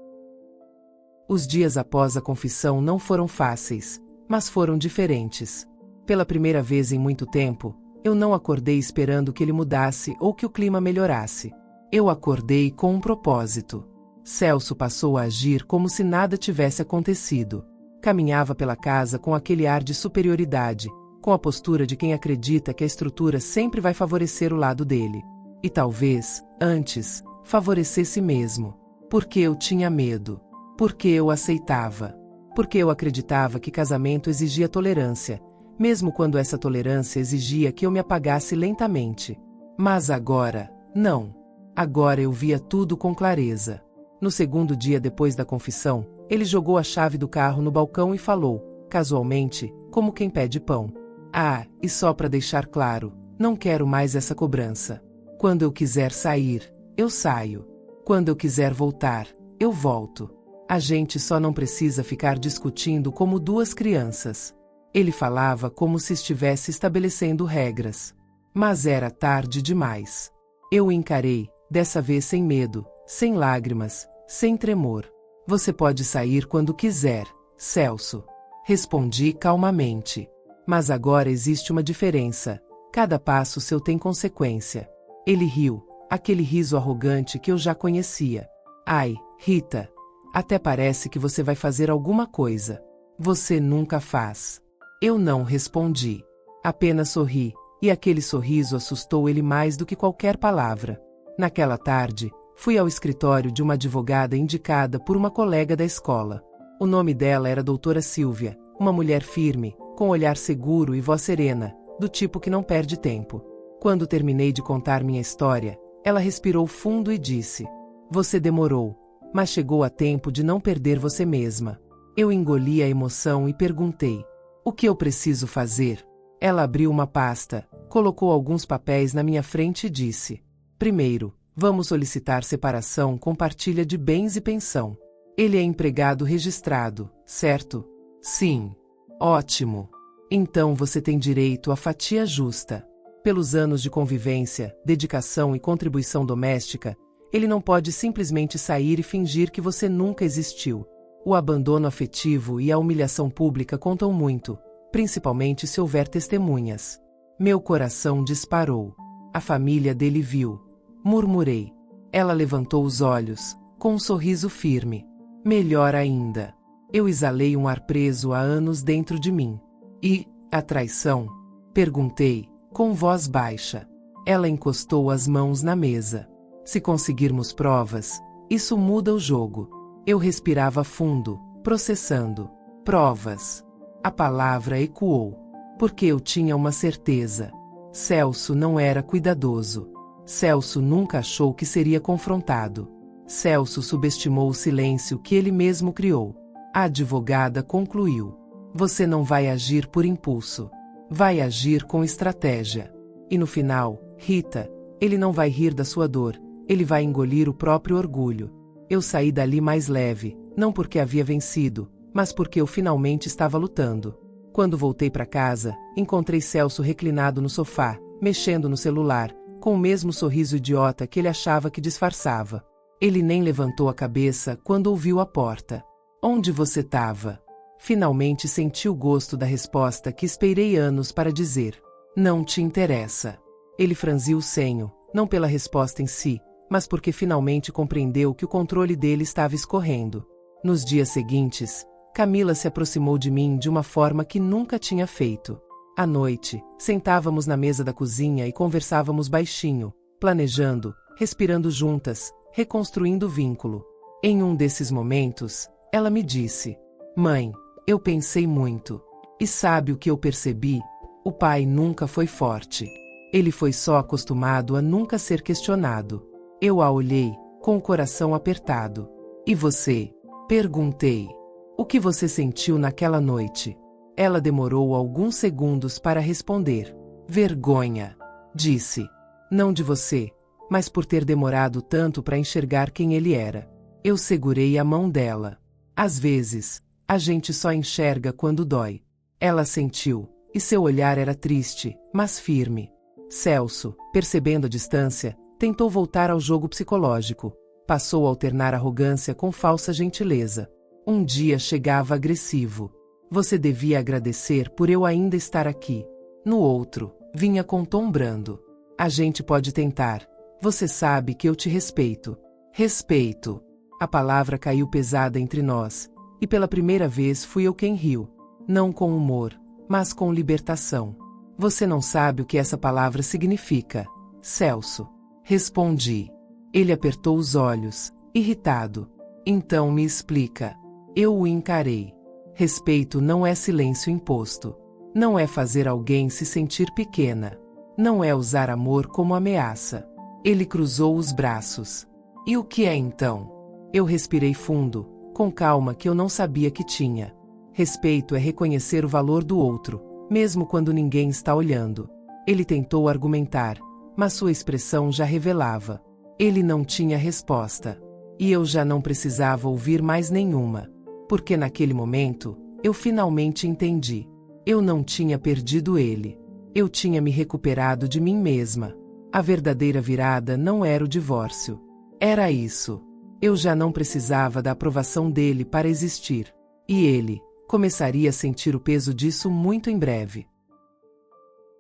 Os dias após a confissão não foram fáceis, mas foram diferentes. Pela primeira vez em muito tempo, eu não acordei esperando que ele mudasse ou que o clima melhorasse. Eu acordei com um propósito. Celso passou a agir como se nada tivesse acontecido. Caminhava pela casa com aquele ar de superioridade, com a postura de quem acredita que a estrutura sempre vai favorecer o lado dele. E talvez, antes, favorecesse mesmo. Porque eu tinha medo. Porque eu aceitava. Porque eu acreditava que casamento exigia tolerância, mesmo quando essa tolerância exigia que eu me apagasse lentamente. Mas agora, não. Agora eu via tudo com clareza. No segundo dia depois da confissão, ele jogou a chave do carro no balcão e falou, casualmente, como quem pede pão. Ah, e só para deixar claro, não quero mais essa cobrança. Quando eu quiser sair, eu saio. Quando eu quiser voltar, eu volto. A gente só não precisa ficar discutindo como duas crianças. Ele falava como se estivesse estabelecendo regras. Mas era tarde demais. Eu o encarei, dessa vez sem medo, sem lágrimas, sem tremor. Você pode sair quando quiser, Celso. Respondi calmamente. Mas agora existe uma diferença. Cada passo seu tem consequência. Ele riu, aquele riso arrogante que eu já conhecia. Ai, Rita, até parece que você vai fazer alguma coisa. Você nunca faz. Eu não respondi. Apenas sorri, e aquele sorriso assustou ele mais do que qualquer palavra. Naquela tarde, fui ao escritório de uma advogada indicada por uma colega da escola. O nome dela era Doutora Silvia, uma mulher firme, com olhar seguro e voz serena, do tipo que não perde tempo. Quando terminei de contar minha história, ela respirou fundo e disse: Você demorou, mas chegou a tempo de não perder você mesma. Eu engoli a emoção e perguntei: O que eu preciso fazer? Ela abriu uma pasta, Colocou alguns papéis na minha frente e disse: primeiro, vamos solicitar separação com partilha de bens e pensão. Ele é empregado registrado, certo? Sim. Ótimo. Então você tem direito à fatia justa. Pelos anos de convivência, dedicação e contribuição doméstica, ele não pode simplesmente sair e fingir que você nunca existiu. O abandono afetivo e a humilhação pública contam muito, principalmente se houver testemunhas. Meu coração disparou. A família dele viu. Murmurei. Ela levantou os olhos, com um sorriso firme. Melhor ainda. Eu exalei um ar preso há anos dentro de mim. E, a traição? Perguntei, com voz baixa. Ela encostou as mãos na mesa. Se conseguirmos provas, isso muda o jogo. Eu respirava fundo, processando. Provas. A palavra ecoou. Porque eu tinha uma certeza. Celso não era cuidadoso. Celso nunca achou que seria confrontado. Celso subestimou o silêncio que ele mesmo criou. A advogada concluiu. Você não vai agir por impulso. Vai agir com estratégia. E no final, Rita, ele não vai rir da sua dor, ele vai engolir o próprio orgulho. Eu saí dali mais leve, não porque havia vencido, mas porque eu finalmente estava lutando. Quando voltei para casa, encontrei Celso reclinado no sofá, mexendo no celular, com o mesmo sorriso idiota que ele achava que disfarçava. Ele nem levantou a cabeça quando ouviu a porta. Onde você estava? Finalmente senti o gosto da resposta que esperei anos para dizer. Não te interessa. Ele franziu o senho, não pela resposta em si, mas porque finalmente compreendeu que o controle dele estava escorrendo. Nos dias seguintes, Camila se aproximou de mim de uma forma que nunca tinha feito. À noite, sentávamos na mesa da cozinha e conversávamos baixinho, planejando, respirando juntas, reconstruindo o vínculo. Em um desses momentos, ela me disse: Mãe, eu pensei muito. E sabe o que eu percebi? O pai nunca foi forte. Ele foi só acostumado a nunca ser questionado. Eu a olhei, com o coração apertado. E você? Perguntei. O que você sentiu naquela noite? Ela demorou alguns segundos para responder. Vergonha. Disse. Não de você, mas por ter demorado tanto para enxergar quem ele era. Eu segurei a mão dela. Às vezes, a gente só enxerga quando dói. Ela sentiu, e seu olhar era triste, mas firme. Celso, percebendo a distância, tentou voltar ao jogo psicológico. Passou a alternar arrogância com falsa gentileza. Um dia chegava agressivo. Você devia agradecer por eu ainda estar aqui. No outro, vinha com tom brando. A gente pode tentar. Você sabe que eu te respeito. Respeito. A palavra caiu pesada entre nós. E pela primeira vez fui eu quem riu. Não com humor, mas com libertação. Você não sabe o que essa palavra significa, Celso. Respondi. Ele apertou os olhos, irritado. Então me explica. Eu o encarei. Respeito não é silêncio imposto. Não é fazer alguém se sentir pequena. Não é usar amor como ameaça. Ele cruzou os braços. E o que é então? Eu respirei fundo, com calma que eu não sabia que tinha. Respeito é reconhecer o valor do outro, mesmo quando ninguém está olhando. Ele tentou argumentar, mas sua expressão já revelava. Ele não tinha resposta. E eu já não precisava ouvir mais nenhuma. Porque naquele momento, eu finalmente entendi. Eu não tinha perdido ele. Eu tinha me recuperado de mim mesma. A verdadeira virada não era o divórcio. Era isso. Eu já não precisava da aprovação dele para existir. E ele começaria a sentir o peso disso muito em breve.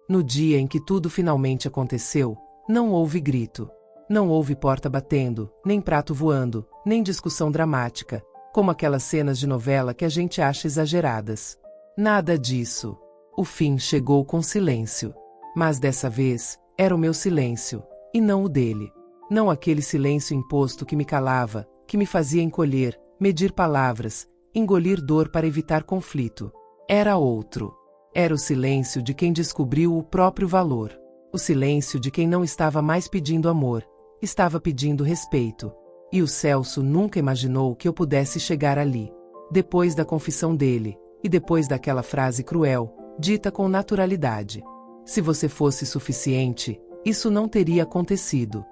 No dia em que tudo finalmente aconteceu, não houve grito. Não houve porta batendo, nem prato voando, nem discussão dramática, como aquelas cenas de novela que a gente acha exageradas. Nada disso. O fim chegou com silêncio. Mas dessa vez, era o meu silêncio, e não o dele. Não aquele silêncio imposto que me calava, que me fazia encolher, medir palavras, engolir dor para evitar conflito. Era outro. Era o silêncio de quem descobriu o próprio valor. O silêncio de quem não estava mais pedindo amor, estava pedindo respeito. E o Celso nunca imaginou que eu pudesse chegar ali. Depois da confissão dele, e depois daquela frase cruel, dita com naturalidade. Se você fosse suficiente, isso não teria acontecido.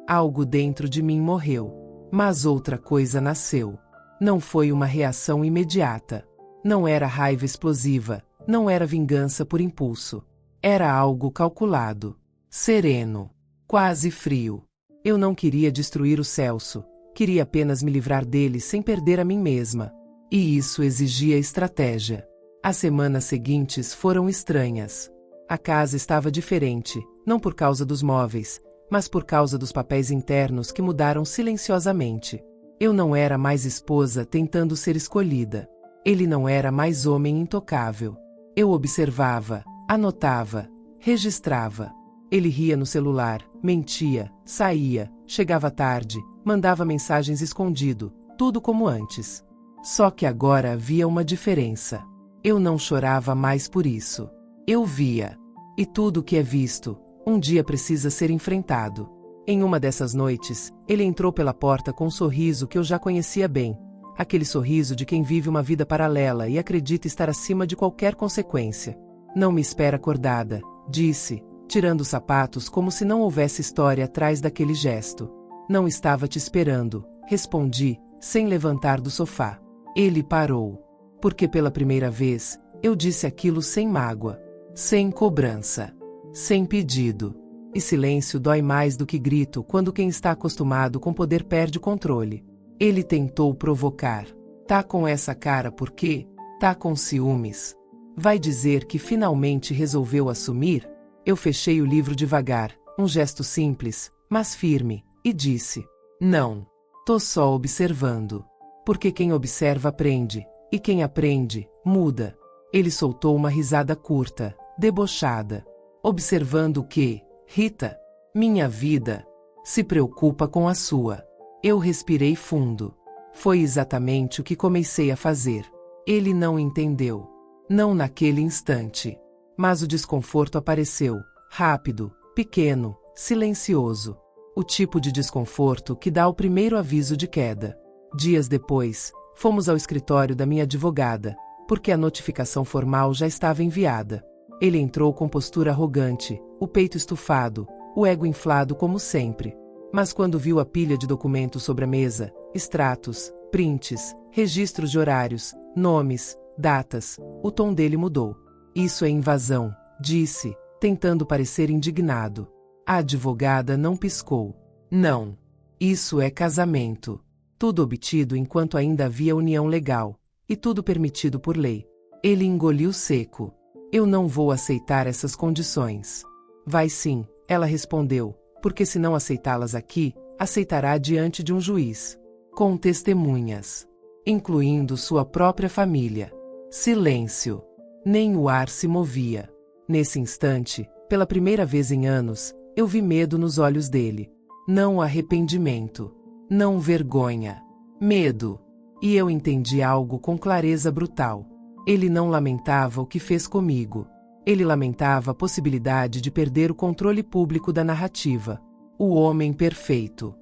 Algo dentro de mim morreu. Mas outra coisa nasceu. Não foi uma reação imediata. Não era raiva explosiva, não era vingança por impulso. Era algo calculado, sereno, quase frio. Eu não queria destruir o Celso, queria apenas me livrar dele sem perder a mim mesma. E isso exigia estratégia. As semanas seguintes foram estranhas. A casa estava diferente, não por causa dos móveis, mas por causa dos papéis internos que mudaram silenciosamente. Eu não era mais esposa tentando ser escolhida. Ele não era mais homem intocável. Eu observava, anotava, registrava. Ele ria no celular, mentia, saía, chegava tarde, mandava mensagens escondido, tudo como antes. Só que agora havia uma diferença. Eu não chorava mais por isso. Eu via. E tudo que é visto, um dia precisa ser enfrentado. Em uma dessas noites, ele entrou pela porta com um sorriso que eu já conhecia bem. Aquele sorriso de quem vive uma vida paralela e acredita estar acima de qualquer consequência. Não me espera acordada, disse, tirando os sapatos como se não houvesse história atrás daquele gesto. Não estava te esperando, respondi, sem levantar do sofá. Ele parou. Porque pela primeira vez, eu disse aquilo sem mágoa, sem cobrança, sem pedido. E silêncio dói mais do que grito quando quem está acostumado com poder perde o controle. Ele tentou provocar. Tá com essa cara por quê? Tá com ciúmes? Vai dizer que finalmente resolveu assumir? Eu fechei o livro devagar, um gesto simples, mas firme, e disse: não. Tô só observando. Porque quem observa aprende, e quem aprende, muda. Ele soltou uma risada curta, debochada. Observando o quê, Rita? Minha vida. Se preocupa com a sua. Eu respirei fundo. Foi exatamente o que comecei a fazer. Ele não entendeu. Não naquele instante. Mas o desconforto apareceu, rápido, pequeno, silencioso. O tipo de desconforto que dá o primeiro aviso de queda. Dias depois, fomos ao escritório da minha advogada, porque a notificação formal já estava enviada. Ele entrou com postura arrogante, o peito estufado, o ego inflado como sempre. Mas quando viu a pilha de documentos sobre a mesa, extratos, prints, registros de horários, nomes, datas, o tom dele mudou. Isso é invasão, disse, tentando parecer indignado. A advogada não piscou. Não. Isso é casamento. Tudo obtido enquanto ainda havia união legal, e tudo permitido por lei. Ele engoliu seco. Eu não vou aceitar essas condições. Vai sim, ela respondeu, porque se não aceitá-las aqui, aceitará diante de um juiz. Com testemunhas. Incluindo sua própria família. Silêncio. Nem o ar se movia. Nesse instante, pela primeira vez em anos, eu vi medo nos olhos dele. Não arrependimento. Não vergonha. Medo. E eu entendi algo com clareza brutal. Ele não lamentava o que fez comigo. Ele lamentava a possibilidade de perder o controle público da narrativa. O homem perfeito.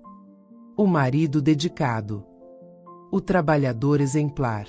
O marido dedicado. O trabalhador exemplar.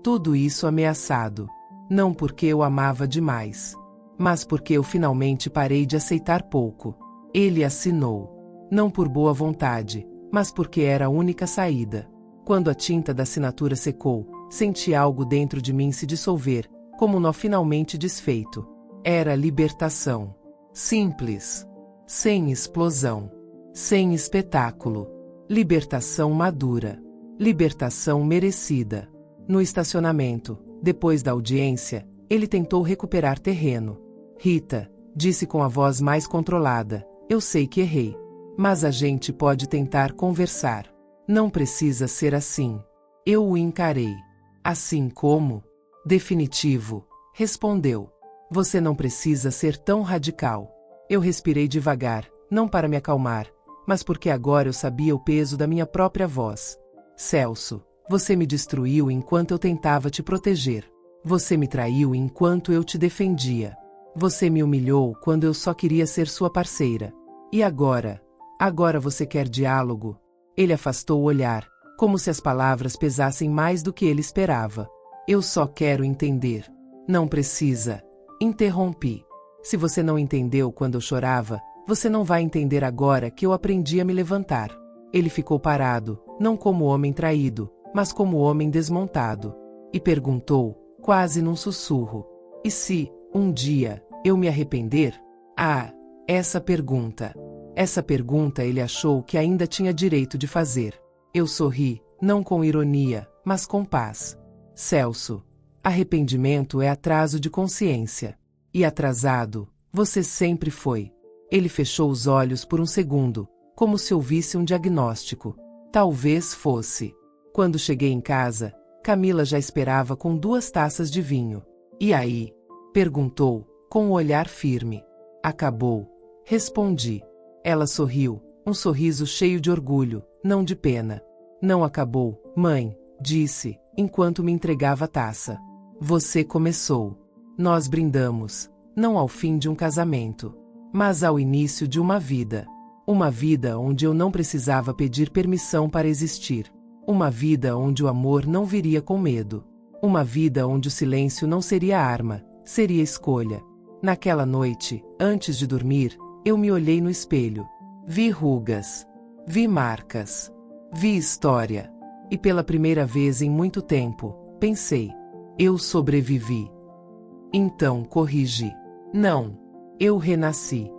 Tudo isso ameaçado. Não porque eu amava demais, mas porque eu finalmente parei de aceitar pouco. Ele assinou. Não por boa vontade, mas porque era a única saída. Quando a tinta da assinatura secou, senti algo dentro de mim se dissolver, como um nó finalmente desfeito. Era libertação. Simples. Sem explosão. Sem espetáculo. Libertação madura. Libertação merecida. No estacionamento, depois da audiência, ele tentou recuperar terreno. Rita, disse com a voz mais controlada, eu sei que errei. Mas a gente pode tentar conversar. Não precisa ser assim. Eu o encarei. Assim como? Definitivo, respondeu. Você não precisa ser tão radical. Eu respirei devagar, não para me acalmar, mas porque agora eu sabia o peso da minha própria voz. Celso, você me destruiu enquanto eu tentava te proteger. Você me traiu enquanto eu te defendia. Você me humilhou quando eu só queria ser sua parceira. E agora? Agora você quer diálogo? Ele afastou o olhar, como se as palavras pesassem mais do que ele esperava. Eu só quero entender. Não precisa. Interrompi. Se você não entendeu quando eu chorava, você não vai entender agora que eu aprendi a me levantar. Ele ficou parado, não como homem traído, mas como homem desmontado. E perguntou, quase num sussurro: e se, um dia, eu me arrepender? Ah, essa pergunta. Essa pergunta ele achou que ainda tinha direito de fazer. Eu sorri, não com ironia, mas com paz. Celso, arrependimento é atraso de consciência. E atrasado, você sempre foi. Ele fechou os olhos por um segundo, como se ouvisse um diagnóstico. Talvez fosse. Quando cheguei em casa, Camila já esperava com 2 taças de vinho. E aí? Perguntou, com um olhar firme. Acabou. Respondi. Ela sorriu, um sorriso cheio de orgulho, não de pena. Não acabou, mãe, disse, enquanto me entregava a taça. Você começou. Nós brindamos, não ao fim de um casamento, mas ao início de uma vida. Uma vida onde eu não precisava pedir permissão para existir. Uma vida onde o amor não viria com medo. Uma vida onde o silêncio não seria arma, seria escolha. Naquela noite, antes de dormir, eu me olhei no espelho. Vi rugas. Vi marcas. Vi história. E pela primeira vez em muito tempo, pensei: eu sobrevivi. Então corrigi. Não. Eu renasci.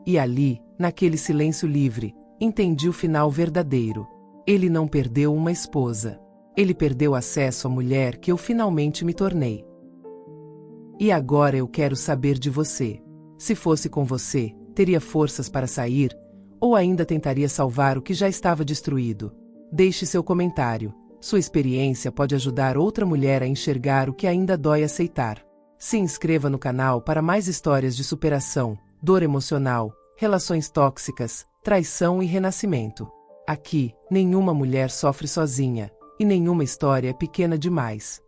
E ali, naquele silêncio livre, entendi o final verdadeiro. Ele não perdeu uma esposa. Ele perdeu acesso à mulher que eu finalmente me tornei. E agora eu quero saber de você. Se fosse com você, teria forças para sair, ou ainda tentaria salvar o que já estava destruído? Deixe seu comentário. Sua experiência pode ajudar outra mulher a enxergar o que ainda dói aceitar. Se inscreva no canal para mais histórias de superação, dor emocional, relações tóxicas, traição e renascimento. Aqui, nenhuma mulher sofre sozinha, e nenhuma história é pequena demais.